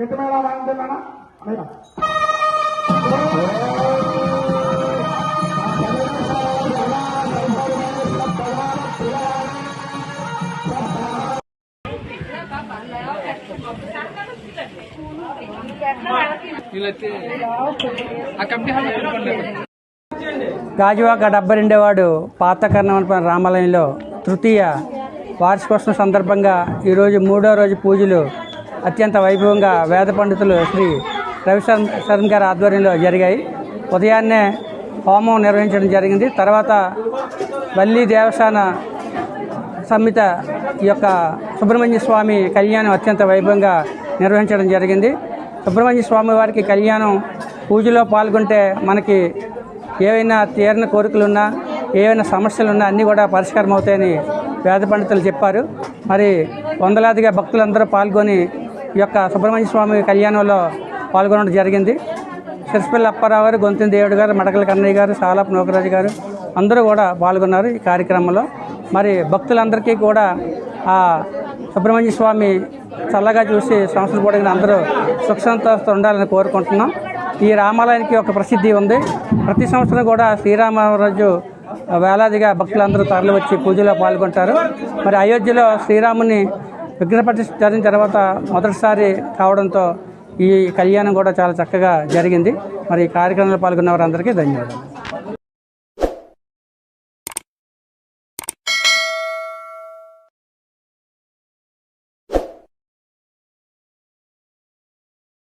చిత్తమేళ వాయించాలన్నా అన్నయ్య గాజువాక 72వ వార్డు పాత కర్ణవనపురం రామాలయంలో తృతీయ వార్షికోత్సవం సందర్భంగా ఈరోజు 3వ రోజు పూజలు అత్యంత వైభవంగా వేద పండితులు శ్రీ రవిశరణ్ గారి ఆధ్వర్యంలో జరిగాయి. ఉదయాన్నే హోమం నిర్వహించడం జరిగింది. తర్వాత వల్లి దేవస్థాన సమిత ఈ యొక్క సుబ్రహ్మణ్య స్వామి కళ్యాణం అత్యంత వైభవంగా నిర్వహించడం జరిగింది. సుబ్రహ్మణ్య స్వామి వారికి కళ్యాణం పూజలో పాల్గొంటే మనకి ఏవైనా తీరిన కోరికలున్నా ఏవైనా సమస్యలున్నా అన్నీ కూడా పరిష్కారం అవుతాయని వేద పండితులు చెప్పారు. మరి వందలాదిగా భక్తులందరూ పాల్గొని ఈ యొక్క సుబ్రహ్మణ్య స్వామి కళ్యాణంలో పాల్గొనడం జరిగింది. సిరిసిపల్లి అప్పారావు గారు, గొంతిన దేవుడు గారు, మడకల కన్నయ్య గారు, సాలాపు నూకరాజు గారు అందరూ కూడా పాల్గొన్నారు ఈ కార్యక్రమంలో. మరి భక్తులందరికీ కూడా ఆ సుబ్రహ్మణ్య స్వామి చల్లగా చూసి సంవత్సరం పొడిగిన అందరూ సుఖ సంతోషంతో ఉండాలని కోరుకుంటున్నాం. ఈ రామాలయానికి ఒక ప్రసిద్ధి ఉంది. ప్రతి సంవత్సరం కూడా శ్రీరామరాజు వేలాదిగా భక్తులందరూ తరలి వచ్చి పూజలో పాల్గొంటారు. మరి అయోధ్యలో శ్రీరాముని విగ్రహప్రతిష్ఠ జరిగిన తర్వాత మొదటిసారి కావడంతో ఈ కళ్యాణం కూడా చాలా చక్కగా జరిగింది. మరి ఈ కార్యక్రమంలో పాల్గొన్న వారందరికీ ధన్యవాదాలు.